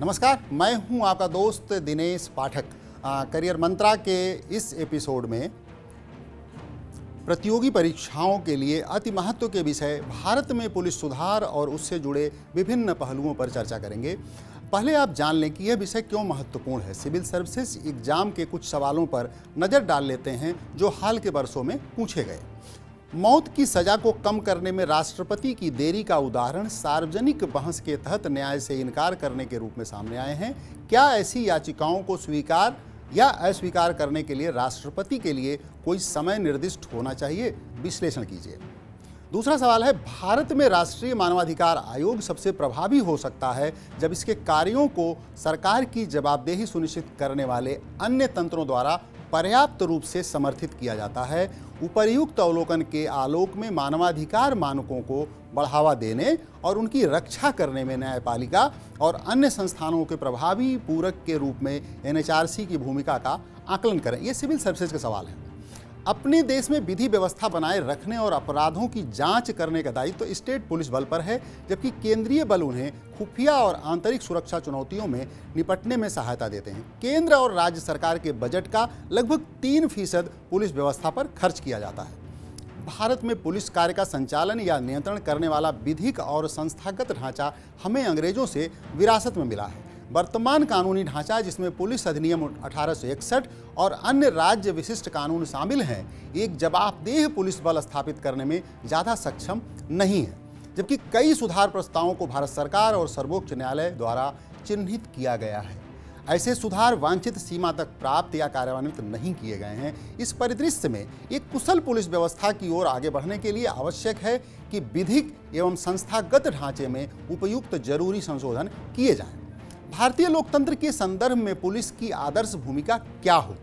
नमस्कार, मैं हूं आपका दोस्त दिनेश पाठक। करियर मंत्रा के इस एपिसोड में प्रतियोगी परीक्षाओं के लिए अति महत्व के विषय भारत में पुलिस सुधार और उससे जुड़े विभिन्न पहलुओं पर चर्चा करेंगे। पहले आप जान लें कि यह विषय क्यों महत्वपूर्ण है। सिविल सर्विसेज एग्जाम के कुछ सवालों पर नज़र डाल लेते हैं जो हाल के वर्षों में पूछे गए। मौत की सजा को कम करने में राष्ट्रपति की देरी का उदाहरण सार्वजनिक बहस के तहत न्याय से इनकार करने के रूप में सामने आए हैं। क्या ऐसी याचिकाओं को स्वीकार या अस्वीकार करने के लिए राष्ट्रपति के लिए कोई समय निर्दिष्ट होना चाहिए? विश्लेषण कीजिए। दूसरा सवाल है, भारत में राष्ट्रीय मानवाधिकार आयोग सबसे प्रभावी हो सकता है जब इसके कार्यों को सरकार की जवाबदेही सुनिश्चित करने वाले अन्य तंत्रों द्वारा पर्याप्त रूप से समर्थित किया जाता है। उपर्युक्त अवलोकन के आलोक में मानवाधिकार मानकों को बढ़ावा देने और उनकी रक्षा करने में न्यायपालिका और अन्य संस्थानों के प्रभावी पूरक के रूप में एनएचआरसी की भूमिका का आकलन करें। ये सिविल सर्विसेज के सवाल हैं। अपने देश में विधि व्यवस्था बनाए रखने और अपराधों की जांच करने का दायित्व तो स्टेट पुलिस बल पर है, जबकि केंद्रीय बल उन्हें खुफिया और आंतरिक सुरक्षा चुनौतियों में निपटने में सहायता देते हैं। केंद्र और राज्य सरकार के बजट का लगभग 3% पुलिस व्यवस्था पर खर्च किया जाता है। भारत में पुलिस कार्य का संचालन या नियंत्रण करने वाला विधिक और संस्थागत ढांचा हमें अंग्रेजों से विरासत में मिला है। वर्तमान कानूनी ढांचा, जिसमें पुलिस अधिनियम 1861 और अन्य राज्य विशिष्ट कानून शामिल हैं, एक जवाबदेह पुलिस बल स्थापित करने में ज़्यादा सक्षम नहीं है, जबकि कई सुधार प्रस्तावों को भारत सरकार और सर्वोच्च न्यायालय द्वारा चिन्हित किया गया है। ऐसे सुधार वांछित सीमा तक प्राप्त या कार्यान्वित नहीं किए गए हैं। इस परिदृश्य में एक कुशल पुलिस व्यवस्था की ओर आगे बढ़ने के लिए आवश्यक है कि विधिक एवं संस्थागत ढांचे में उपयुक्त जरूरी संशोधन किए जाएं। भारतीय लोकतंत्र के संदर्भ में पुलिस की आदर्श भूमिका क्या हो?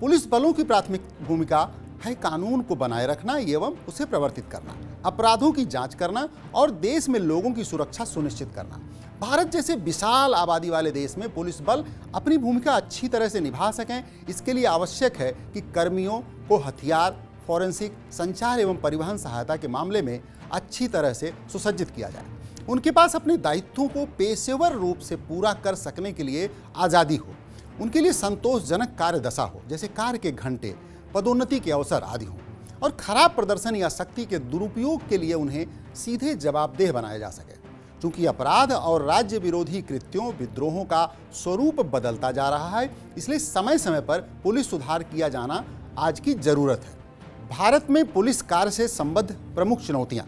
पुलिस बलों की प्राथमिक भूमिका है कानून को बनाए रखना एवं उसे प्रवर्तित करना, अपराधों की जांच करना और देश में लोगों की सुरक्षा सुनिश्चित करना। भारत जैसे विशाल आबादी वाले देश में पुलिस बल अपनी भूमिका अच्छी तरह से निभा सकें, इसके लिए आवश्यक है कि कर्मियों को हथियार, फॉरेंसिक, संचार एवं परिवहन सहायता के मामले में अच्छी तरह से सुसज्जित किया जाए। उनके पास अपने दायित्वों को पेशेवर रूप से पूरा कर सकने के लिए आज़ादी हो, उनके लिए संतोषजनक कार्य दशा हो, जैसे कार्य के घंटे, पदोन्नति के अवसर आदि हों, और खराब प्रदर्शन या शक्ति के दुरुपयोग के लिए उन्हें सीधे जवाबदेह बनाया जा सके। चूंकि अपराध और राज्य विरोधी कृत्यों, विद्रोहों का स्वरूप बदलता जा रहा है, इसलिए समय समय पर पुलिस सुधार किया जाना आज की जरूरत है। भारत में पुलिस कार्य से संबद्ध प्रमुख चुनौतियाँ।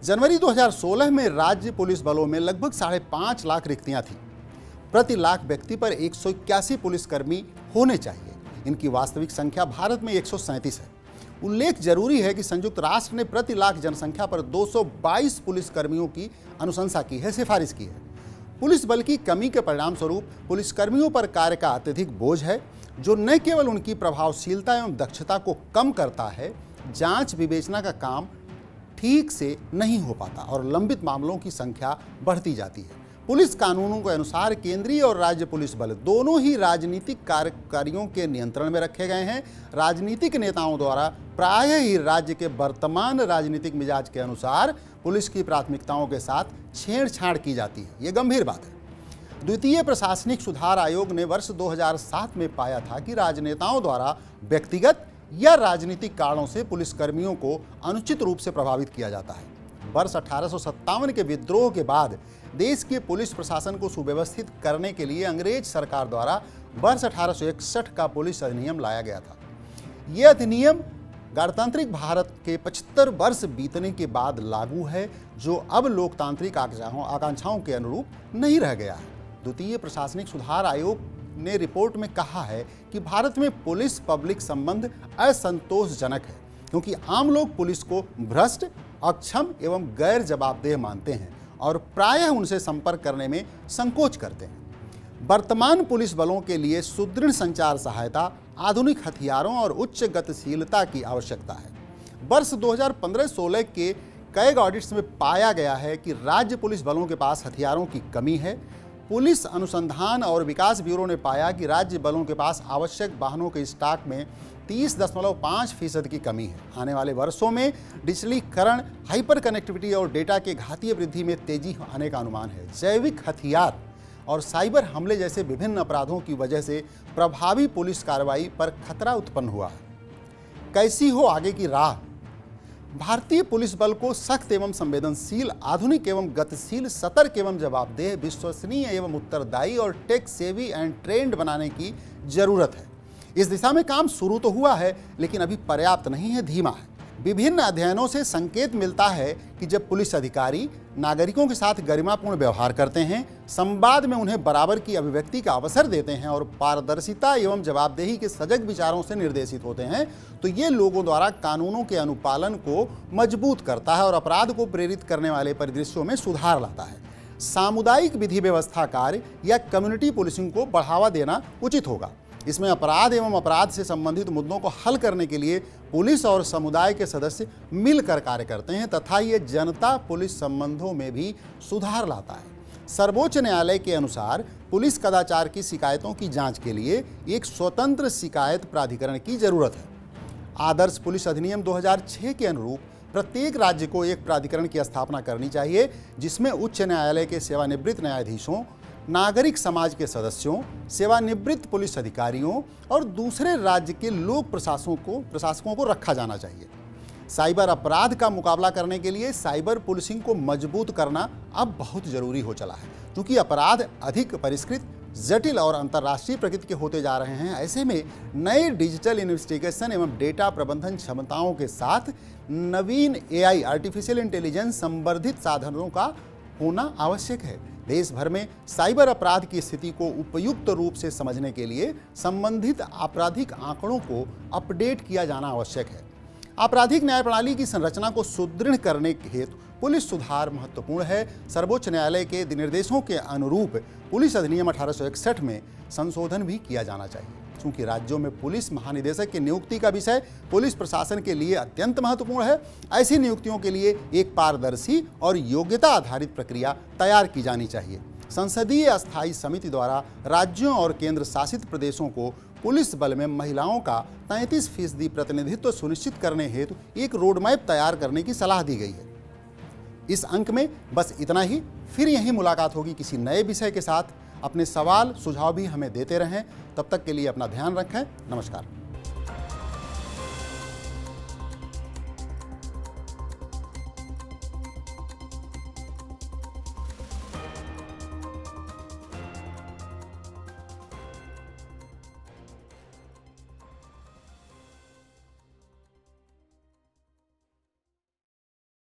जनवरी 2016 में राज्य पुलिस बलों में लगभग 5.5 लाख रिक्तियां थीं। प्रति लाख व्यक्ति पर 181 पुलिसकर्मी होने चाहिए। इनकी वास्तविक संख्या भारत में 137 है। उल्लेख जरूरी है कि संयुक्त राष्ट्र ने प्रति लाख जनसंख्या पर 222 पुलिसकर्मियों की अनुशंसा की है, सिफारिश की है। पुलिस बल की कमी के परिणाम स्वरूप पुलिसकर्मियों पर कार्य का अत्यधिक बोझ है, जो न केवल उनकी प्रभावशीलता एवं दक्षता को कम करता है, जांच विवेचना का काम ठीक से नहीं हो पाता और लंबित मामलों की संख्या बढ़ती जाती है। पुलिस कानूनों के अनुसार केंद्रीय और राज्य पुलिस बल दोनों ही राजनीतिक कार्यों के नियंत्रण में रखे गए हैं। राजनीतिक नेताओं द्वारा प्रायः ही राज्य के वर्तमान राजनीतिक मिजाज के अनुसार पुलिस की प्राथमिकताओं के साथ छेड़छाड़ की जाती है। ये गंभीर बात है। द्वितीय प्रशासनिक सुधार आयोग ने वर्ष 2007 में पाया था कि राजनेताओं द्वारा व्यक्तिगत या राजनीतिक कारणों से पुलिसकर्मियों को अनुचित रूप से प्रभावित किया जाता है। वर्ष 1857 के विद्रोह के बाद देश के पुलिस प्रशासन को सुव्यवस्थित करने के लिए अंग्रेज सरकार द्वारा वर्ष 1861 का पुलिस अधिनियम लाया गया था। यह अधिनियम गणतांत्रिक भारत के 75 वर्ष बीतने के बाद लागू है, जो अब लोकतांत्रिक आकांक्षाओं के अनुरूप नहीं रह गया है। द्वितीय प्रशासनिक सुधार आयोग ने रिपोर्ट में कहा है कि भारत में पुलिस पब्लिक संबंध असंतोषजनक है, क्योंकि आम लोग पुलिस को भ्रष्ट, अक्षम एवं गैर जवाबदेह मानते हैं और प्रायः उनसे संपर्क करने में संकोच करते हैं। वर्तमान पुलिस बलों के लिए सुदृढ़ संचार सहायता, आधुनिक हथियारों और उच्च गतिशीलता की आवश्यकता है। वर्ष 2015-16 के कई ऑडिट्स में पाया गया है कि राज्य पुलिस बलों के पास हथियारों की कमी है। पुलिस अनुसंधान और विकास ब्यूरो ने पाया कि राज्य बलों के पास आवश्यक वाहनों के स्टॉक में 30.5% की कमी है। आने वाले वर्षों में डिजिटलीकरण, हाइपर कनेक्टिविटी और डेटा के घातीय वृद्धि में तेजी आने का अनुमान है। जैविक हथियार और साइबर हमले जैसे विभिन्न अपराधों की वजह से प्रभावी पुलिस कार्रवाई पर खतरा उत्पन्न हुआ है। कैसी हो आगे की राह? भारतीय पुलिस बल को सख्त एवं संवेदनशील, आधुनिक एवं गतिशील, सतर्क एवं जवाबदेह, विश्वसनीय एवं उत्तरदायी और टेक सेवी एंड ट्रेंड बनाने की जरूरत है। इस दिशा में काम शुरू तो हुआ है, लेकिन अभी पर्याप्त नहीं है, धीमा है। विभिन्न अध्ययनों से संकेत मिलता है कि जब पुलिस अधिकारी नागरिकों के साथ गरिमापूर्ण व्यवहार करते हैं, संवाद में उन्हें बराबर की अभिव्यक्ति का अवसर देते हैं और पारदर्शिता एवं जवाबदेही के सजग विचारों से निर्देशित होते हैं, तो ये लोगों द्वारा कानूनों के अनुपालन को मजबूत करता है और अपराध को प्रेरित करने वाले परिदृश्यों में सुधार लाता है। सामुदायिक विधि व्यवस्था कार्य या कम्युनिटी पुलिसिंग को बढ़ावा देना उचित होगा। इसमें अपराध एवं अपराध से संबंधित मुद्दों को हल करने के लिए पुलिस और समुदाय के सदस्य मिलकर कार्य करते हैं तथा ये जनता पुलिस संबंधों में भी सुधार लाता है। सर्वोच्च न्यायालय के अनुसार पुलिस कदाचार की शिकायतों की जांच के लिए एक स्वतंत्र शिकायत प्राधिकरण की जरूरत है। आदर्श पुलिस अधिनियम 2006 के अनुरूप प्रत्येक राज्य को एक प्राधिकरण की स्थापना करनी चाहिए, जिसमें उच्च न्यायालय के सेवानिवृत्त न्यायाधीशों, नागरिक समाज के सदस्यों, सेवानिवृत्त पुलिस अधिकारियों और दूसरे राज्य के लोक प्रशासकों को रखा जाना चाहिए। साइबर अपराध का मुकाबला करने के लिए साइबर पुलिसिंग को मजबूत करना अब बहुत जरूरी हो चला है। क्योंकि अपराध अधिक परिष्कृत, जटिल और अंतर्राष्ट्रीय प्रकृति के होते जा रहे हैं, ऐसे में नए डिजिटल इन्वेस्टिगेशन एवं डेटा प्रबंधन क्षमताओं के साथ नवीन AI आर्टिफिशियल इंटेलिजेंस संवर्धित साधनों का होना आवश्यक है। देश भर में साइबर अपराध की स्थिति को उपयुक्त रूप से समझने के लिए संबंधित आपराधिक आंकड़ों को अपडेट किया जाना आवश्यक है। आपराधिक न्याय प्रणाली की संरचना को सुदृढ़ करने हेतु पुलिस सुधार महत्वपूर्ण है। सर्वोच्च न्यायालय के निर्देशों के अनुरूप पुलिस अधिनियम 1861 में संशोधन भी किया जाना चाहिए। चूंकि राज्यों में पुलिस महानिदेशक की नियुक्ति का विषय पुलिस प्रशासन के लिए अत्यंत महत्वपूर्ण है, ऐसी नियुक्तियों के लिए एक पारदर्शी और योग्यता आधारित प्रक्रिया तैयार की जानी चाहिए। संसदीय अस्थायी समिति द्वारा राज्यों और केंद्र शासित प्रदेशों को पुलिस बल में महिलाओं का 33% प्रतिनिधित्व सुनिश्चित करने हेतु एक रोडमैप तैयार करने की सलाह दी गई है। इस अंक में बस इतना ही। फिर यहीं मुलाकात होगी किसी नए विषय के साथ। अपने सवाल सुझाव भी हमें देते रहें। तब तक के लिए अपना ध्यान रखें। नमस्कार।